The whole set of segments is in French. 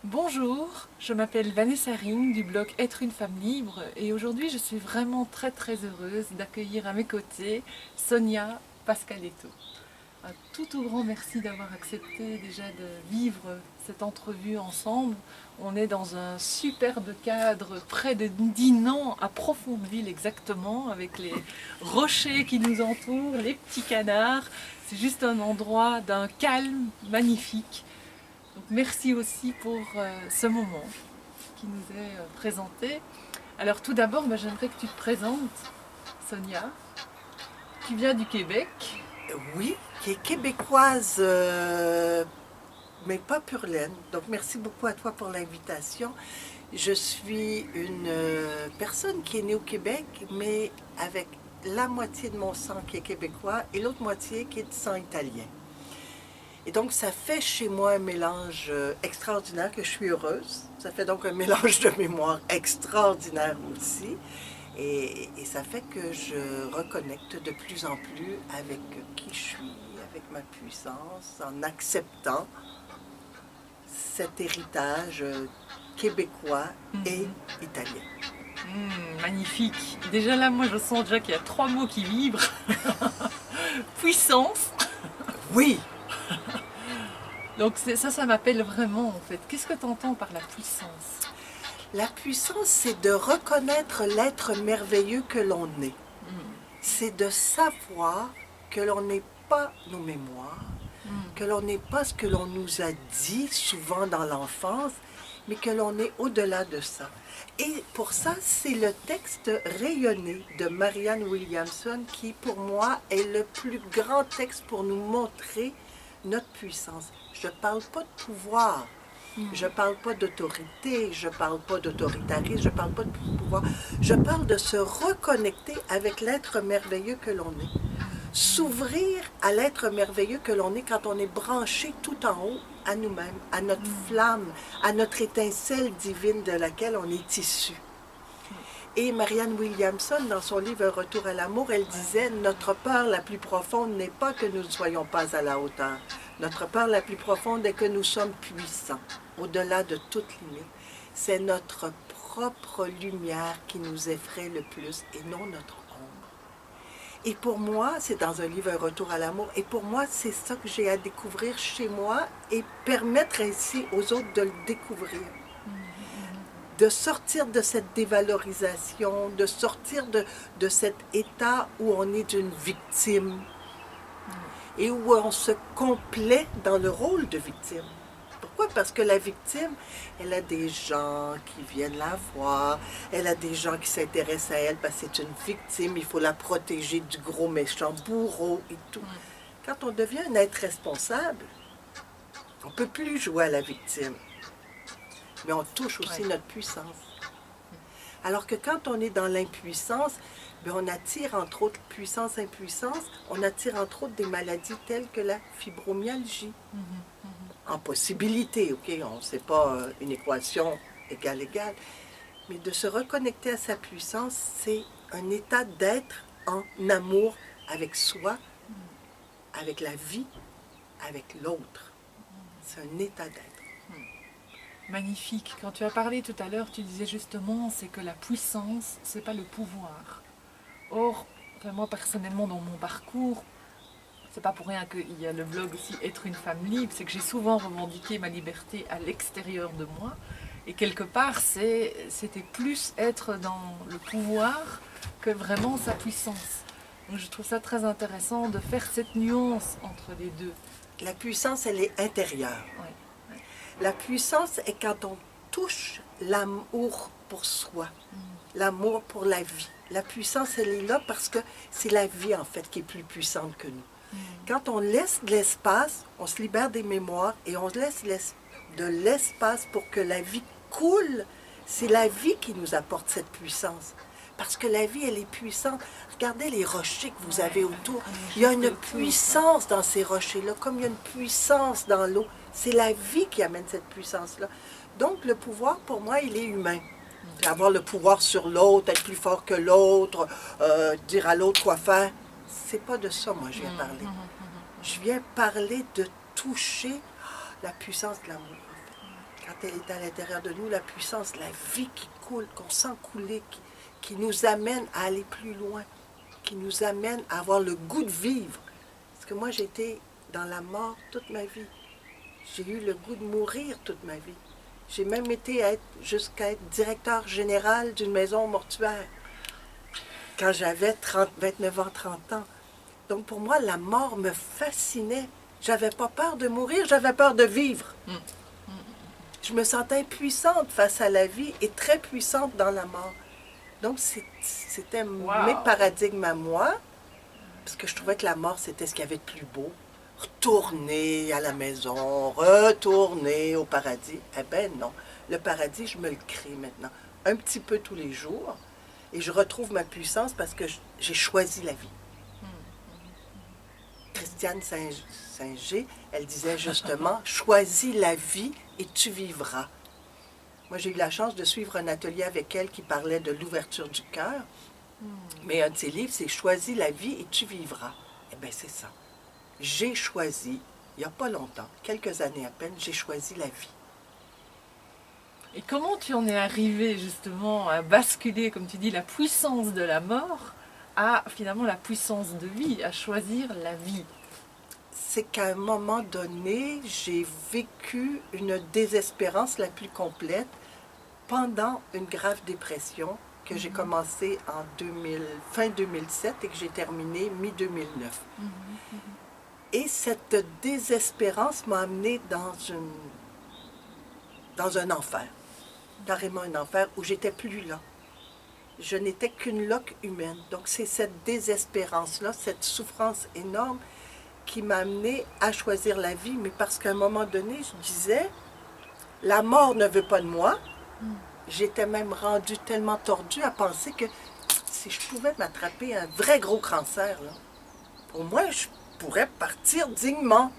Bonjour, je m'appelle Vanessa Ring du blog Être une femme libre et aujourd'hui je suis vraiment très heureuse d'accueillir à mes côtés Sonia Pascaletto. Un tout grand merci d'avoir accepté déjà de vivre cette entrevue ensemble. On est dans un superbe cadre près de Dinan, à Profondeville exactement, avec les rochers qui nous entourent, les petits canards. C'est juste un endroit d'un calme magnifique. Donc merci aussi pour ce moment qui nous est présenté. Alors tout d'abord, j'aimerais que tu te présentes, Sonia. Tu viens du Québec. Oui, qui est québécoise, mais pas pure laine. Donc, merci beaucoup à toi pour l'invitation. Je suis une personne qui est née au Québec, mais avec la moitié de mon sang qui est québécois et l'autre moitié qui est de sang italien. Et donc, ça fait chez moi un mélange extraordinaire que je suis heureuse. Ça fait donc un mélange de mémoire extraordinaire aussi. Et ça fait que je reconnecte de plus en plus avec qui je suis, avec ma puissance, en acceptant cet héritage québécois et italien. Magnifique. Déjà là, moi je sens déjà qu'il y a trois mots qui vibrent. Puissance. Oui, Donc ça m'appelle vraiment en fait. Qu'est-ce que tu entends par la puissance? la puissance, c'est de reconnaître l'être merveilleux que l'on est. C'est de savoir que l'on n'est pas nos mémoires, que l'on n'est pas ce que l'on nous a dit souvent dans l'enfance, mais que l'on est au-delà de ça. Et pour ça, c'est le texte rayonné de Marianne Williamson qui, pour moi, est le plus grand texte pour nous montrer notre puissance. Je ne parle pas de pouvoir, je ne parle pas d'autorité, je ne parle pas d'autoritarisme, je ne parle pas de pouvoir. Je parle de se reconnecter avec l'être merveilleux que l'on est. S'ouvrir à l'être merveilleux que l'on est quand on est branché tout en haut à nous-mêmes, à notre flamme, à notre étincelle divine de laquelle on est issu. Et Marianne Williamson, dans son livre Un retour à l'amour, elle disait « Notre peur la plus profonde n'est pas que nous ne soyons pas à la hauteur. Notre peur la plus profonde est que nous sommes puissants, au-delà de toute limite. C'est notre propre lumière qui nous effraie le plus et non notre ombre. » Et pour moi, c'est dans un livre Un retour à l'amour, et pour moi, c'est ça que j'ai à découvrir chez moi et permettre ainsi aux autres de le découvrir. De sortir de cette dévalorisation, de sortir de cet état où on est une victime et où on se complaît dans le rôle de victime. Pourquoi? Parce que la victime, elle a des gens qui viennent la voir, elle a des gens qui s'intéressent à elle parce que c'est une victime, il faut la protéger du gros méchant bourreau et tout. Quand on devient un être responsable, on ne peut plus jouer à la victime, mais on touche aussi notre puissance. Alors que quand on est dans l'impuissance, on attire entre autres puissance-impuissance, on attire entre autres des maladies telles que la fibromyalgie. En possibilité, ok, on ne sait pas une équation égale, mais de se reconnecter à sa puissance, c'est un état d'être en amour avec soi, avec la vie, avec l'autre. C'est un état d'être. Magnifique. Quand tu as parlé tout à l'heure, tu disais justement c'est que la puissance, c'est pas le pouvoir. Or, moi personnellement dans mon parcours, c'est pas pour rien qu'il y a le blog aussi Être une femme libre, c'est que j'ai souvent revendiqué ma liberté à l'extérieur de moi. Et quelque part, c'était plus être dans le pouvoir que vraiment sa puissance. Donc je trouve ça très intéressant de faire cette nuance entre les deux. La puissance, elle est intérieure. Ouais. La puissance est quand on touche l'amour pour soi, l'amour pour la vie. La puissance, elle est là parce que c'est la vie, en fait, qui est plus puissante que nous. Quand on laisse de l'espace, on se libère des mémoires et on laisse de l'espace pour que la vie coule. C'est la vie qui nous apporte cette puissance. Parce que la vie, elle est puissante. Regardez les rochers que vous avez autour. Il y a une puissance dans ces rochers-là, comme il y a une puissance dans l'eau. C'est la vie qui amène cette puissance-là. Donc, le pouvoir, pour moi, il est humain. Puis avoir le pouvoir sur l'autre, être plus fort que l'autre, dire à l'autre quoi faire, c'est pas de ça, moi, je viens parler. Je viens parler de toucher la puissance de l'amour. quand elle est à l'intérieur de nous, la puissance, la vie qui coule, qu'on sent couler, qui nous amène à aller plus loin, qui nous amène à avoir le goût de vivre. Parce que moi, j'étais dans la mort toute ma vie. J'ai eu le goût de mourir toute ma vie. J'ai même été jusqu'à être directeur général d'une maison mortuaire quand j'avais 29 ans, 30 ans. Donc pour moi, la mort me fascinait. J'avais pas peur de mourir, j'avais peur de vivre. Je me sentais puissante face à la vie et très puissante dans la mort. Donc c'était mes paradigmes à moi, parce que je trouvais que la mort, c'était ce qu'il y avait de plus beau. Retourner à la maison, retourner au paradis. Eh bien non, le paradis, je me le crée maintenant, un petit peu tous les jours, et je retrouve ma puissance parce que j'ai choisi la vie. Christiane Singer, elle disait justement, choisis la vie et tu vivras. Moi, j'ai eu la chance de suivre un atelier avec elle qui parlait de l'ouverture du cœur, mais un de ses livres, c'est choisis la vie et tu vivras. Eh bien, c'est ça. J'ai choisi, il n'y a pas longtemps, quelques années à peine, j'ai choisi la vie. Et comment tu en es arrivé justement à basculer, comme tu dis, la puissance de la mort à finalement la puissance de vie, à choisir la vie? C'est qu'à un moment donné, j'ai vécu une désespérance la plus complète pendant une grave dépression que j'ai commencé en fin 2007 et que j'ai terminé mi-2009. Et cette désespérance m'a amenée dans un enfer, carrément un enfer où j'étais plus là. Je n'étais qu'une loque humaine. Donc c'est cette désespérance-là, cette souffrance énorme qui m'a amenée à choisir la vie, mais parce qu'à un moment donné, je disais, la mort ne veut pas de moi. J'étais même rendue tellement tordue à penser que si je pouvais m'attraper un vrai gros cancer, là, au moins je pourrais partir dignement,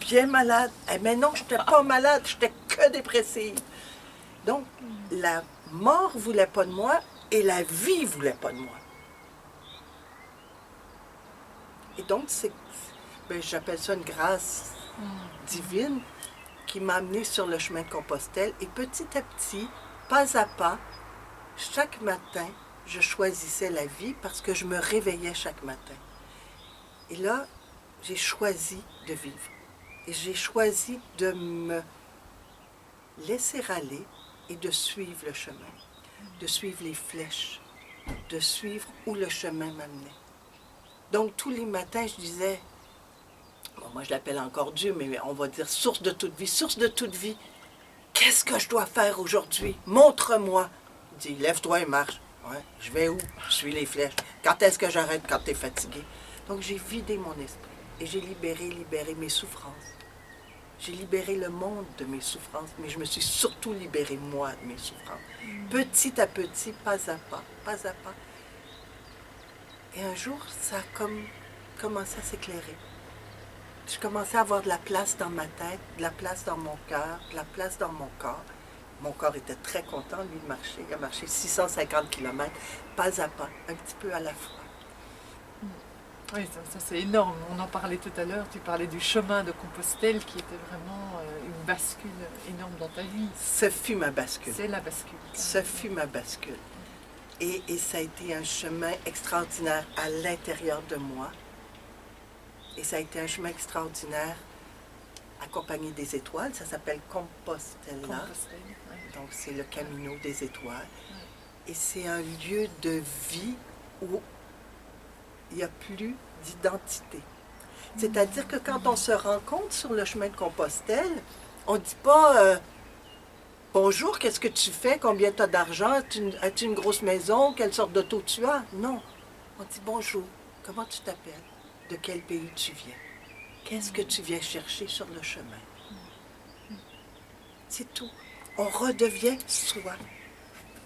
bien malade. Mais non, je n'étais pas malade, j'étais que dépressive. Donc, la mort ne voulait pas de moi et la vie ne voulait pas de moi. Et donc, j'appelle ça une grâce divine qui m'a amenée sur le chemin de Compostelle. Et petit à petit, pas à pas, chaque matin, je choisissais la vie parce que je me réveillais chaque matin. Et là, j'ai choisi de vivre. Et j'ai choisi de me laisser aller et de suivre le chemin, de suivre les flèches, de suivre où le chemin m'amenait. Donc, tous les matins, je disais, bon, moi je l'appelle encore Dieu, mais on va dire source de toute vie, qu'est-ce que je dois faire aujourd'hui? Montre-moi. Il dit, lève-toi et marche. Ouais, je vais où? Je suis les flèches. Quand est-ce que j'arrête quand tu es fatigué? Donc, j'ai vidé mon esprit et j'ai libéré mes souffrances. J'ai libéré le monde de mes souffrances, mais je me suis surtout libérée, moi, de mes souffrances. Petit à petit, pas à pas, pas à pas. Et un jour, ça a commencé à s'éclairer. Je commençais à avoir de la place dans ma tête, de la place dans mon cœur, de la place dans mon corps. Mon corps était très content, lui, de marcher. Il a marché 650 km, pas à pas, un petit peu à la fois. Oui, ça c'est énorme. On en parlait tout à l'heure, tu parlais du chemin de Compostelle qui était vraiment une bascule énorme dans ta vie. Ce fut ma bascule. C'est la bascule. Ce fut ma bascule. Et ça a été un chemin extraordinaire à l'intérieur de moi. Et ça a été un chemin extraordinaire accompagné des étoiles. Ça s'appelle Compostela. Donc c'est le Camino des étoiles. Et c'est un lieu de vie où il n'y a plus d'identité. C'est-à-dire que quand on se rencontre sur le chemin de Compostelle, on ne dit pas bonjour, qu'est-ce que tu fais, combien tu as d'argent, as-tu une grosse maison, quelle sorte d'auto tu as? Non. On dit bonjour, comment tu t'appelles, de quel pays tu viens, qu'est-ce que tu viens chercher sur le chemin. C'est tout. On redevient soi.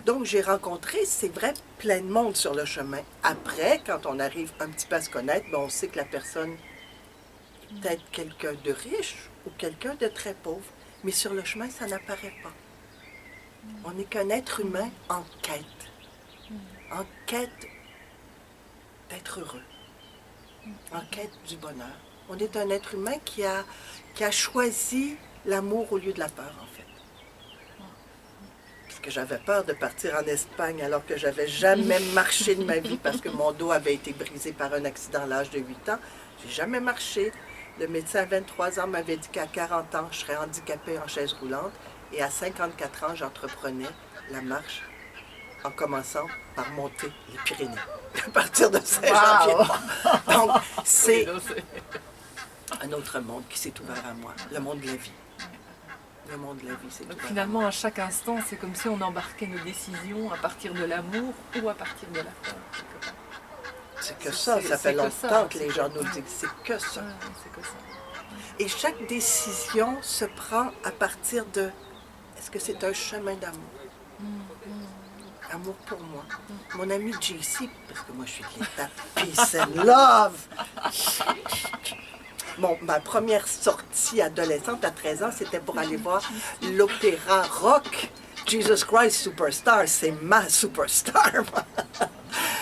Donc, j'ai rencontré, c'est vrai, plein de monde sur le chemin. Après, quand on arrive un petit peu à se connaître, on sait que la personne est peut-être quelqu'un de riche ou quelqu'un de très pauvre. Mais sur le chemin, ça n'apparaît pas. On n'est qu'un être humain en quête d'être heureux, en quête du bonheur. On est un être humain qui a choisi l'amour au lieu de la peur, en fait. que j'avais peur de partir en Espagne alors que j'avais jamais marché de ma vie parce que mon dos avait été brisé par un accident à l'âge de 8 ans. J'ai jamais marché. Le médecin à 23 ans m'avait dit qu'à 40 ans, je serais handicapée en chaise roulante. Et à 54 ans, j'entreprenais la marche en commençant par monter les Pyrénées, à partir de Saint-Jean-Pied-de-Port. Donc, c'est un autre monde qui s'est ouvert à moi, le monde de la vie. Le monde de la vie, c'est Donc ouvert. finalement, à chaque instant, c'est comme si on embarquait nos décisions à partir de l'amour ou à partir de la peur. C'est que ça fait longtemps que les gens nous disent, c'est que ça. Ouais, c'est que ça. Et chaque décision se prend à partir de, est-ce que c'est un chemin d'amour? Amour pour moi. Mon ami JC, parce que moi je suis de l'étape Peace and Love. Bon, ma première sortie adolescente à 13 ans, c'était pour aller voir l'opéra rock Jesus Christ Superstar. C'est ma superstar.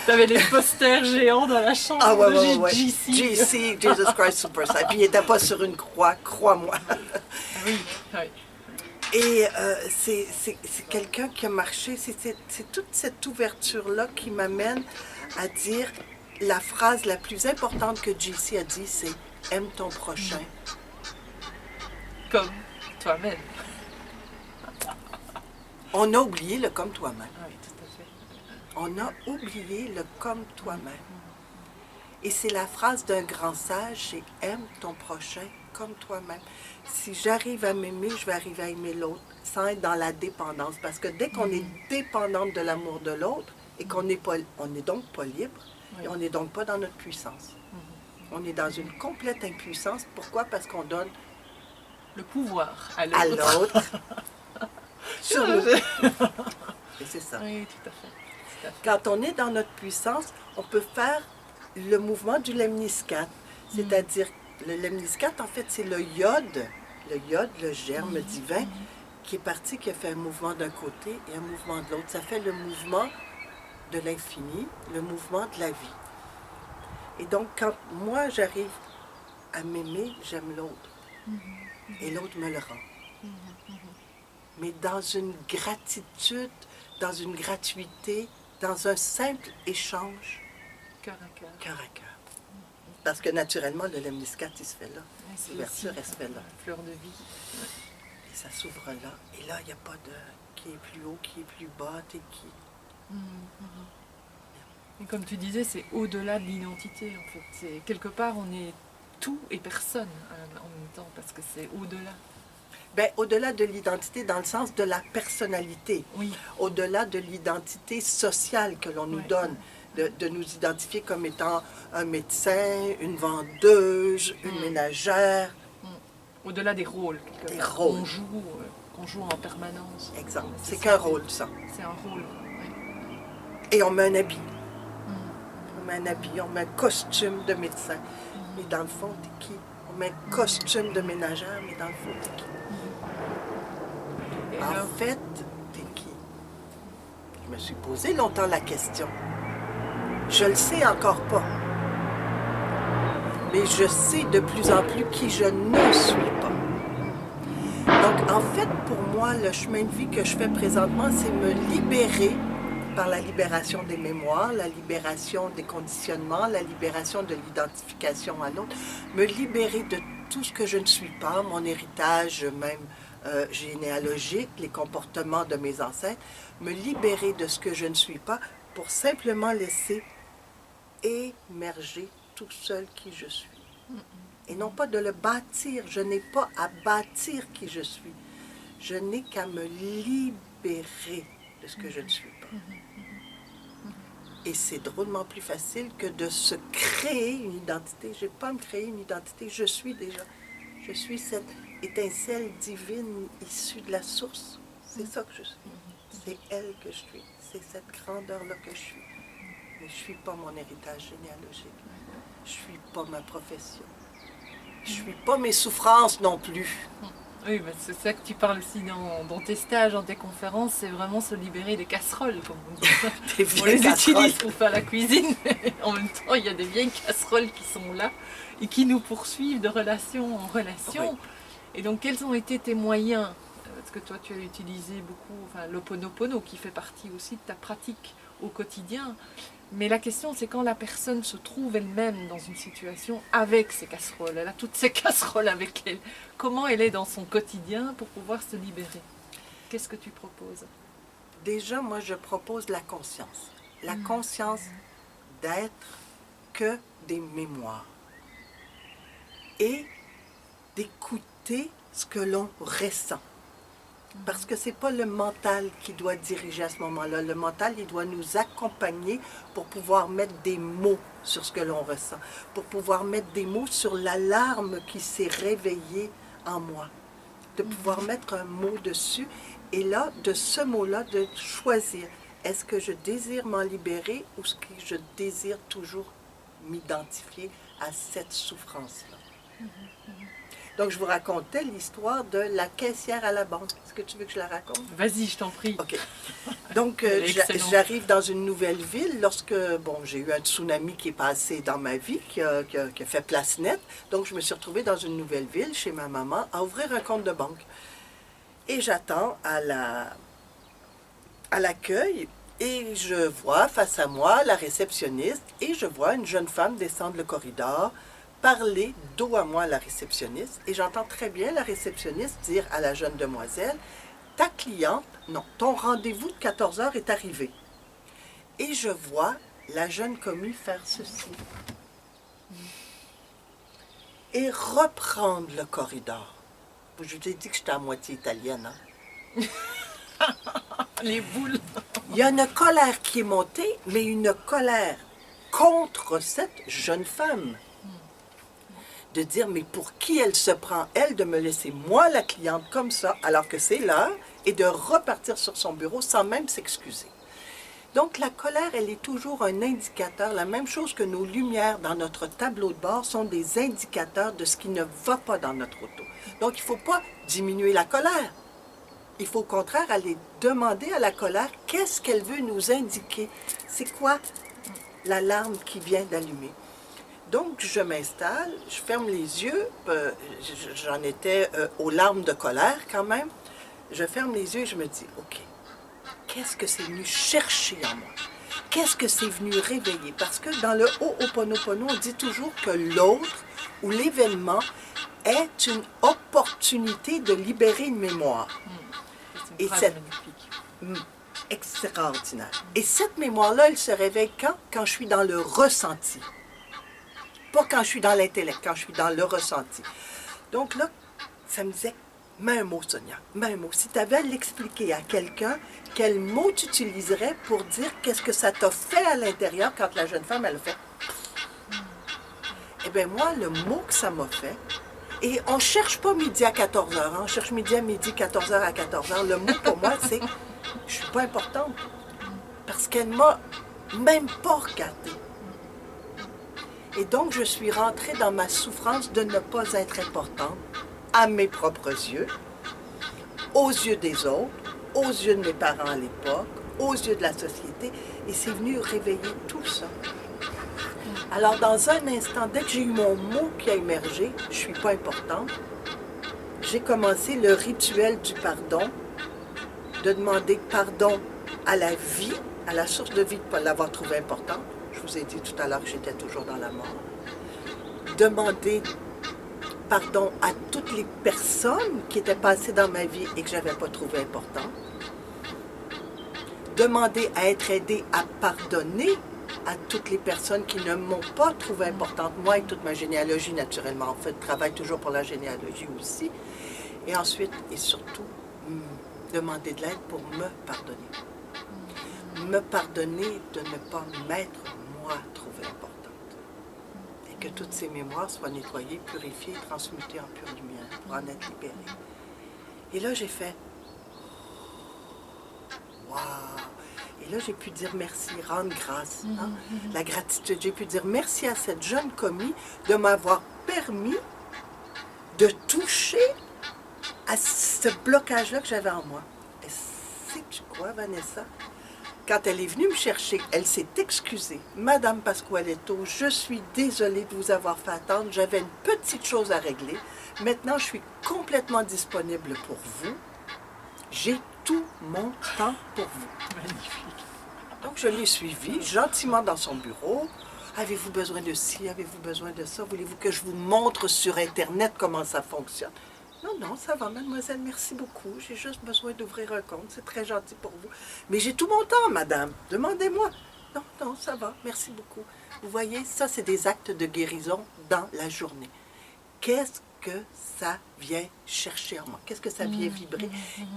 T'avais les posters géants dans la chambre de JC. JC, Jesus Christ Superstar. Puis il n'était pas sur une croix, crois-moi. Oui, oui. Et c'est quelqu'un qui a marché, c'est toute cette ouverture-là qui m'amène à dire la phrase la plus importante que JC a dit, c'est « Aime ton prochain ». Comme toi-même. On a oublié le « comme toi-même Oui, tout à fait. ». On a oublié le « comme toi-même ». Et c'est la phrase d'un grand sage, c'est « Aime ton prochain comme toi-même ». Si j'arrive à m'aimer, je vais arriver à aimer l'autre sans être dans la dépendance. Parce que dès qu'on est dépendante de l'amour de l'autre et qu'on n'est pas, on n'est donc pas libre et on n'est donc pas dans notre puissance. On est dans une complète impuissance. Pourquoi? Parce qu'on donne le pouvoir à à l'autre sur nous. Et c'est ça. Oui, tout à fait. Quand on est dans notre puissance, on peut faire le mouvement du lemniscate. C'est-à-dire, le lemniscate, en fait, c'est le yode, le germe divin, qui est parti, qui a fait un mouvement d'un côté et un mouvement de l'autre. Ça fait le mouvement de l'infini, le mouvement de la vie. Et donc, quand moi, j'arrive à m'aimer, j'aime l'autre. Et l'autre me le rend. Mais dans une gratitude, dans une gratuité, dans un simple échange. Cœur à cœur. Cœur à cœur. Parce que naturellement, le lemniscate, il se fait là. Oui, L'ouverture, elle se fait là. Fleur de vie. Et ça s'ouvre là. Et là, il n'y a pas de qui est plus haut, qui est plus bas, t'es qui. Et comme tu disais, c'est au-delà de l'identité, en fait. C'est, quelque part, on est tout et personne en même temps, parce que c'est au-delà. Bien, au-delà de l'identité, dans le sens de la personnalité. Oui. Au-delà de l'identité sociale que l'on nous donne. De nous identifier comme étant un médecin, une vendeuse, une ménagère. Au-delà des rôles, Des rôles. Qu'on joue en permanence. Exemple. C'est qu'un rôle, ça. C'est un rôle. Et on met un habit. On met un habit, on met un costume de médecin. Mais dans le fond, t'es qui? On met un costume de ménagère, mais dans le fond, t'es qui? Et En alors, fait, t'es qui? Je me suis posé longtemps la question. Je le sais encore pas. Mais je sais de plus en plus qui je ne suis pas. Donc, en fait, pour moi, le chemin de vie que je fais présentement, c'est me libérer par la libération des mémoires, la libération des conditionnements, la libération de l'identification à l'autre, me libérer de tout ce que je ne suis pas, mon héritage même généalogique, les comportements de mes ancêtres, me libérer de ce que je ne suis pas pour simplement laisser émerger tout seul qui je suis. Et non pas de le bâtir. Je n'ai pas à bâtir qui je suis. Je n'ai qu'à me libérer de ce que je ne suis pas. Et c'est drôlement plus facile que de se créer une identité. Je n'ai pas à me créer une identité. Je suis déjà. Je suis cette étincelle divine issue de la source. C'est ça que je suis. C'est elle que je suis. C'est cette grandeur-là que je suis. Mais je ne suis pas mon héritage généalogique. Je ne suis pas ma profession. Je ne suis pas mes souffrances non plus. oui, bah c'est ça que tu parles aussi dans tes stages, dans tes conférences, c'est vraiment se libérer des casseroles, comme on dit. Des On les vieilles casseroles. utilise pour faire la cuisine, mais en même temps, il y a des vieilles casseroles qui sont là et qui nous poursuivent de relation en relation. Oui. Et donc, quels ont été tes moyens parce que toi tu as utilisé beaucoup, enfin, l'Ho'oponopono qui fait partie aussi de ta pratique au quotidien. Mais la question, c'est quand la personne se trouve elle-même dans une situation avec ses casseroles, elle a toutes ses casseroles avec elle, comment elle est dans son quotidien pour pouvoir se libérer? Qu'est-ce que tu proposes? Déjà, moi, je propose la conscience. La conscience d'être que des mémoires. Et d'écouter ce que l'on ressent. Parce que ce n'est pas le mental qui doit diriger à ce moment-là. Le mental, il doit nous accompagner pour pouvoir mettre des mots sur ce que l'on ressent, pour pouvoir mettre des mots sur l'alarme qui s'est réveillée en moi, de pouvoir mettre un mot dessus. Et là, de ce mot-là, de choisir, est-ce que je désire m'en libérer ou est-ce que je désire toujours m'identifier à cette souffrance-là? Donc, je vous racontais l'histoire de la caissière à la banque. Est-ce que tu veux que je la raconte? Vas-y, je t'en prie. OK. Donc, j'arrive dans une nouvelle ville lorsque, bon, j'ai eu un tsunami qui est passé dans ma vie, qui a fait place nette. Donc, je me suis retrouvée dans une nouvelle ville, chez ma maman, à ouvrir un compte de banque. Et j'attends à l'accueil et je vois face à moi la réceptionniste et je vois une jeune femme descendre le corridor, parler dos à moi à la réceptionniste et j'entends très bien la réceptionniste dire à la jeune demoiselle, ta cliente, non, ton rendez-vous de 14 heures est arrivé. Et je vois la jeune commis faire ceci et reprendre le corridor. Je vous ai dit que j'étais à moitié italienne, hein? Les boules. Il y a une colère qui est montée, mais une colère contre cette jeune femme. De dire, mais pour qui elle se prend, elle, de me laisser moi, la cliente, comme ça, alors que c'est l'heure, et de repartir sur son bureau sans même s'excuser. Donc, la colère, elle est toujours un indicateur. La même chose que nos lumières dans notre tableau de bord sont des indicateurs de ce qui ne va pas dans notre auto. Donc, il ne faut pas diminuer la colère. Il faut au contraire aller demander à la colère qu'est-ce qu'elle veut nous indiquer. C'est quoi l'alarme qui vient d'allumer? Donc, je m'installe, je ferme les yeux. J'en étais aux larmes de colère quand même. Je ferme les yeux et je me dis, OK, qu'est-ce que c'est venu chercher en moi? Qu'est-ce que c'est venu réveiller? Parce que dans le Ho'oponopono, on dit toujours que l'autre ou l'événement est une opportunité de libérer une mémoire. C'est une phrase magnifique. Extraordinaire. Et cette mémoire-là, elle se réveille quand? Quand je suis dans le ressenti. Pas quand je suis dans l'intellect, quand je suis dans le ressenti. Donc là, ça me disait, mets un mot, Sonia, mets un mot. Si tu avais à l'expliquer à quelqu'un, quel mot tu utiliserais pour dire qu'est-ce que ça t'a fait à l'intérieur quand la jeune femme, elle a fait. Eh bien, moi, le mot que ça m'a fait, et on ne cherche pas midi à 14h, hein, on cherche midi à midi, 14h à 14h. Le mot pour moi, c'est, je ne suis pas importante. Parce qu'elle ne m'a même pas regardée. Et donc, je suis rentrée dans ma souffrance de ne pas être importante à mes propres yeux, aux yeux des autres, aux yeux de mes parents à l'époque, aux yeux de la société. Et c'est venu réveiller tout ça. Alors, dans un instant, dès que j'ai eu mon mot qui a émergé, je ne suis pas importante, j'ai commencé le rituel du pardon, de demander pardon à la vie, à la source de vie de ne pas l'avoir trouvée importante. Je vous ai dit tout à l'heure que j'étais toujours dans la mort. Demander pardon à toutes les personnes qui étaient passées dans ma vie et que je n'avais pas trouvé importantes. Demander à être aidée à pardonner à toutes les personnes qui ne m'ont pas trouvée importante. Moi et toute ma généalogie, naturellement. En fait, je travaille toujours pour la généalogie aussi. Et ensuite, et surtout, demander de l'aide pour me pardonner. Me pardonner de ne pas m'être, moi, trouvée importante. Et que toutes ces mémoires soient nettoyées, purifiées, transmutées en pure lumière pour en être libérées. Et là, j'ai fait « Wow !» Et là, j'ai pu dire merci, rendre grâce. Hein? La gratitude. J'ai pu dire merci à cette jeune commis de m'avoir permis de toucher à ce blocage-là que j'avais en moi. Et sais-tu quoi, Vanessa? Quand elle est venue me chercher, elle s'est excusée. Madame Pasqualetto, je suis désolée de vous avoir fait attendre. J'avais une petite chose à régler. Maintenant, je suis complètement disponible pour vous. J'ai tout mon temps pour vous. Magnifique. Donc, je l'ai suivi gentiment dans son bureau. Avez-vous besoin de ci? Avez-vous besoin de ça? Voulez-vous que je vous montre sur Internet comment ça fonctionne? Non, non, ça va, mademoiselle, merci beaucoup. J'ai juste besoin d'ouvrir un compte. C'est très gentil pour vous. Mais j'ai tout mon temps, madame. Demandez-moi. Non, non, ça va, merci beaucoup. Vous voyez, ça, c'est des actes de guérison dans la journée. Qu'est-ce que ça vient chercher en moi? Qu'est-ce que ça vient vibrer?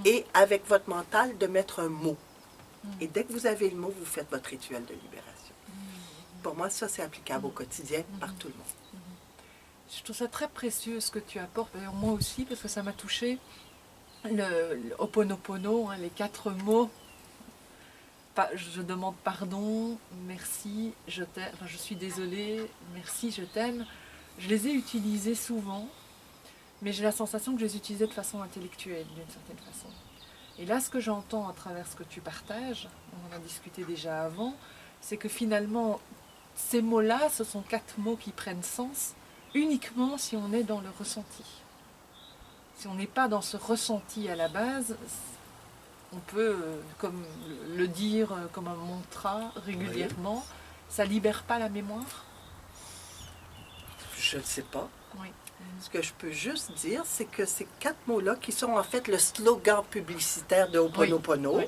Et avec votre mental, de mettre un mot. Et dès que vous avez le mot, vous faites votre rituel de libération. Pour moi, ça, c'est applicable au quotidien par tout le monde. Je trouve ça très précieux ce que tu apportes, d'ailleurs moi aussi, parce que ça m'a touché. Le Ho'oponopono, hein, les 4 mots. Je demande pardon, merci, je t'aime, enfin, je suis désolée, merci, je t'aime. Je les ai utilisés souvent, mais j'ai la sensation que je les utilisais de façon intellectuelle, d'une certaine façon. Et là, ce que j'entends à travers ce que tu partages, on en a discuté déjà avant, c'est que finalement, ces mots-là, ce sont 4 mots qui prennent sens uniquement si on est dans le ressenti. Si on n'est pas dans ce ressenti à la base, on peut, comme le dire comme un mantra régulièrement, oui. Ça libère pas la mémoire? Je ne sais pas. Oui. Ce que je peux juste dire, c'est que ces 4 mots-là, qui sont en fait le slogan publicitaire de Ho'oponopono, oui.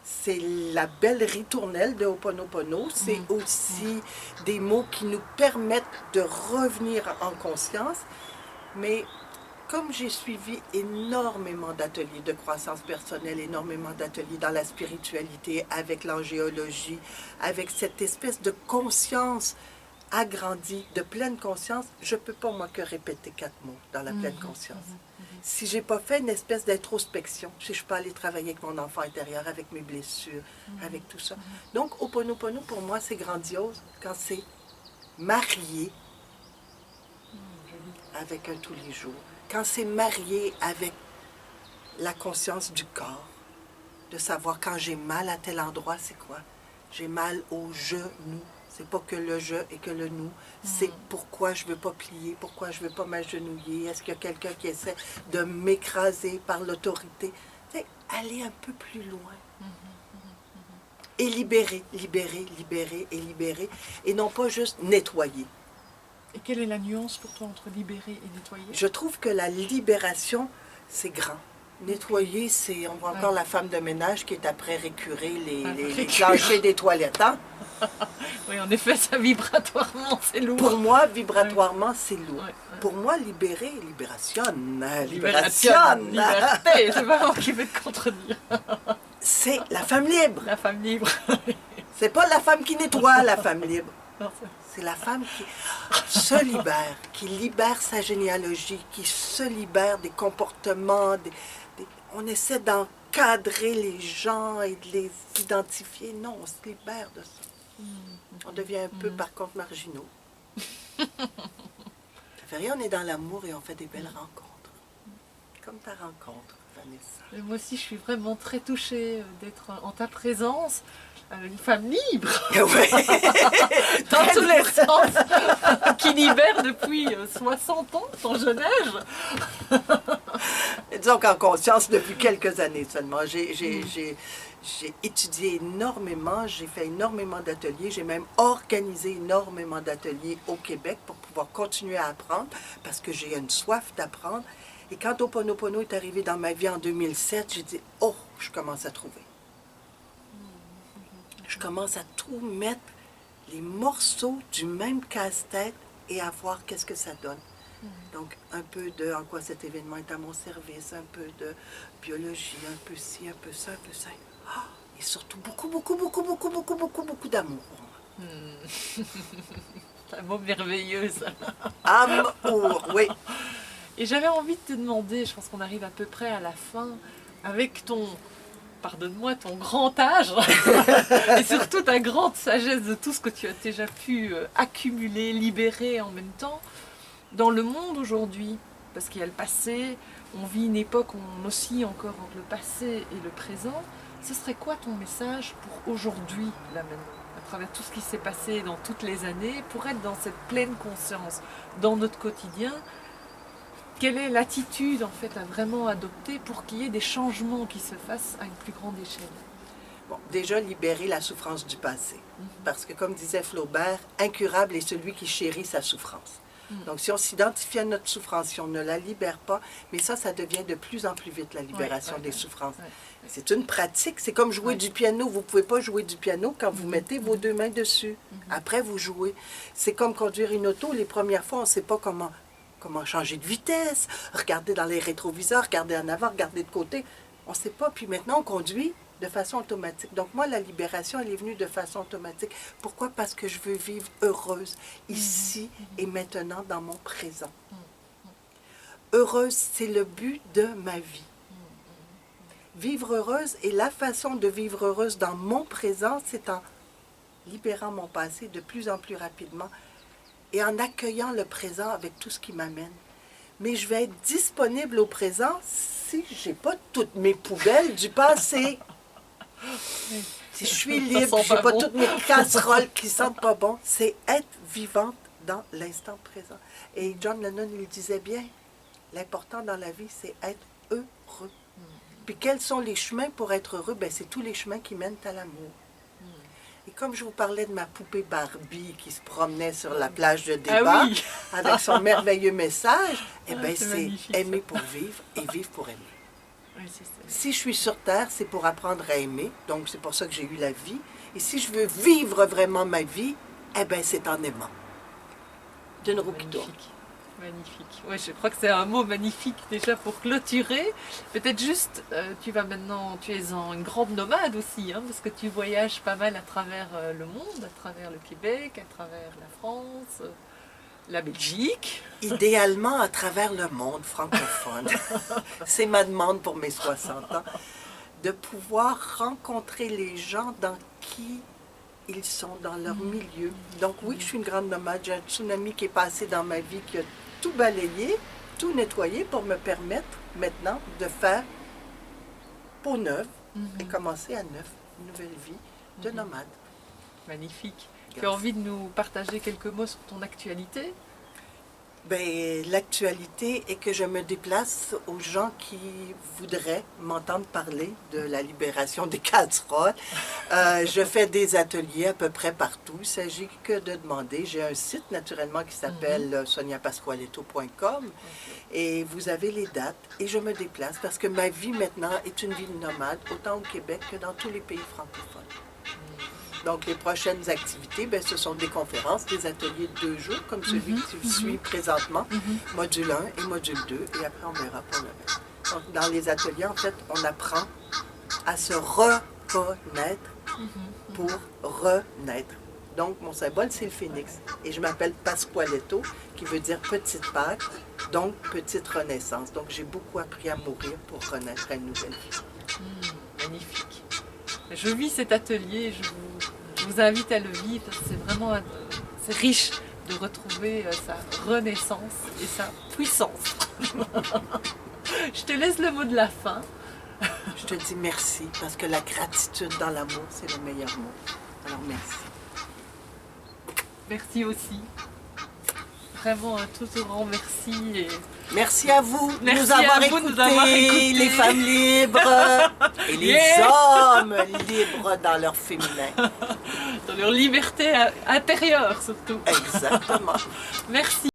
C'est la belle ritournelle de Ho'oponopono, c'est aussi des mots qui nous permettent de revenir en conscience, mais comme j'ai suivi énormément d'ateliers de croissance personnelle, énormément d'ateliers dans la spiritualité, avec l'angéologie, avec cette espèce de conscience agrandie, de pleine conscience, je ne peux pas, moi, que répéter 4 mots dans la pleine conscience. Si je n'ai pas fait une espèce d'introspection, si je ne suis pas allée travailler avec mon enfant intérieur, avec mes blessures, avec tout ça. Donc, Ho'oponopono, pour moi, c'est grandiose quand c'est marié avec un tous les jours. Quand c'est marié avec la conscience du corps, de savoir quand j'ai mal à tel endroit, c'est quoi? J'ai mal au genou. C'est pas que le je et que le nous. C'est pourquoi je veux pas plier, pourquoi je veux pas m'agenouiller. Est-ce qu'il y a quelqu'un qui essaie de m'écraser par l'autorité? Aller un peu plus loin. Et libérer, libérer, libérer et libérer. Et non pas juste nettoyer. Et quelle est la nuance pour toi entre libérer et nettoyer? Je trouve que la libération, c'est grand. Nettoyer, c'est... On voit encore la femme de ménage qui est après récurer les planchers des toilettes. Hein? Oui, en effet, ça vibratoirement, c'est lourd. Pour moi, vibratoirement, c'est lourd. Pour moi, libérer, libération, libération. Liberté, c'est pas moi qui vais te contredire. C'est la femme libre. La femme libre. C'est pas la femme qui nettoie, la femme libre. C'est la femme qui se libère, qui libère sa généalogie, qui se libère des comportements. On essaie d'encadrer les gens et de les identifier. Non, on se libère de ça. On devient un peu, par contre, marginaux. Ça fait rien, on est dans l'amour et on fait des belles rencontres. Comme ta rencontre, Vanessa. Et moi aussi, je suis vraiment très touchée d'être en ta présence. Une femme libre, dans tous les sens, qui libère depuis 60 ans, son jeune âge. Disons qu'en conscience depuis quelques années seulement. J'ai étudié énormément, j'ai fait énormément d'ateliers, j'ai même organisé énormément d'ateliers au Québec pour pouvoir continuer à apprendre, parce que j'ai une soif d'apprendre. Et quand Ho'oponopono est arrivé dans ma vie en 2007, j'ai dit « Oh, je commence à trouver ». Je commence à tout mettre, les morceaux du même casse-tête et à voir qu'est-ce que ça donne. Donc, un peu de en quoi cet événement est à mon service, un peu de biologie, un peu ci, un peu ça, un peu ça. Oh, et surtout beaucoup d'amour pour moi. C'est un mot merveilleux, ça. Amour, oui. Et j'avais envie de te demander, je pense qu'on arrive à peu près à la fin, avec ton... Pardonne-moi, ton grand âge et surtout ta grande sagesse de tout ce que tu as déjà pu accumuler, libérer en même temps. Dans le monde aujourd'hui, parce qu'il y a le passé, on vit une époque où on oscille encore entre le passé et le présent, ce serait quoi ton message pour aujourd'hui, là maintenant, à travers tout ce qui s'est passé dans toutes les années, pour être dans cette pleine conscience, dans notre quotidien? quelle est l'attitude en fait à vraiment adopter pour qu'il y ait des changements qui se fassent à une plus grande échelle? Bon, déjà, libérer la souffrance du passé. Parce que, comme disait Flaubert, incurable est celui qui chérit sa souffrance. Donc, si on s'identifie à notre souffrance, si on ne la libère pas, mais ça devient de plus en plus vite la libération des souffrances. C'est une pratique, c'est comme jouer du piano. Vous ne pouvez pas jouer du piano quand vous mettez vos deux mains dessus. Après, vous jouez. C'est comme conduire une auto. Les premières fois, on ne sait pas comment changer de vitesse, regarder dans les rétroviseurs, regarder en avant, regarder de côté. On ne sait pas. Puis maintenant, on conduit de façon automatique. Donc moi, la libération, elle est venue de façon automatique. Pourquoi? Parce que je veux vivre heureuse, ici et maintenant, dans mon présent. Heureuse, c'est le but de ma vie. Vivre heureuse, et la façon de vivre heureuse dans mon présent, c'est en libérant mon passé de plus en plus rapidement et en accueillant le présent avec tout ce qui m'amène. Mais je vais être disponible au présent si je n'ai pas toutes mes poubelles du passé. Si je suis libre, je n'ai pas toutes mes casseroles qui sentent pas bon. C'est être vivante dans l'instant présent. Et John Lennon, il disait bien, l'important dans la vie, c'est être heureux. Puis quels sont les chemins pour être heureux? Ben, c'est tous les chemins qui mènent à l'amour. Et comme je vous parlais de ma poupée Barbie qui se promenait sur la plage de débat avec son merveilleux message, eh ben, c'est aimer pour vivre et vivre pour aimer. Si je suis sur Terre, c'est pour apprendre à aimer, donc c'est pour ça que j'ai eu la vie. Et si je veux vivre vraiment ma vie, eh ben, c'est en aimant. D'une roue qui tourne. Magnifique. Oui, je crois que c'est un mot magnifique déjà pour clôturer. Peut-être juste, tu es une grande nomade aussi, hein, parce que tu voyages pas mal à travers le monde, à travers le Québec, à travers la France, la Belgique. Idéalement à travers le monde francophone. C'est ma demande pour mes 60 ans, de pouvoir rencontrer les gens dans qui ils sont, dans leur milieu. Donc oui, je suis une grande nomade. J'ai un tsunami qui est passé dans ma vie, qui a tout balayé, tout nettoyé pour me permettre maintenant de faire peau neuve et commencer à neuf, une nouvelle vie de nomade. Magnifique. Tu as envie de nous partager quelques mots sur ton actualité? Ben, l'actualité est que je me déplace aux gens qui voudraient m'entendre parler de la libération des casseroles. Je fais des ateliers à peu près partout. Il ne s'agit que de demander. J'ai un site naturellement qui s'appelle soniapasqualetto.com et vous avez les dates et je me déplace parce que ma vie maintenant est une vie de nomade, autant au Québec que dans tous les pays francophones. Donc, les prochaines activités, ben, ce sont des conférences, des ateliers de 2 jours, comme celui que tu suis présentement, module 1 et module 2, et après on verra pour le reste. Donc, dans les ateliers, en fait, on apprend à se reconnaître pour renaître. Donc, mon symbole, c'est le phénix. Et je m'appelle Pasqualetto, qui veut dire petite Pâque, donc petite renaissance. Donc, j'ai beaucoup appris à mourir pour renaître à une nouvelle vie. Magnifique. Je vis cet atelier, je vous invite à le vivre, c'est vraiment c'est riche de retrouver sa renaissance et sa puissance. Je te laisse le mot de la fin. Je te dis merci, parce que la gratitude dans l'amour, c'est le meilleur mot. Alors merci. Merci aussi. Vraiment un tout grand merci. Et... Merci à vous de merci nous avoir écoutés, les femmes libres et les hommes libres dans leur féminin. Dans leur liberté intérieure surtout. Exactement. Merci.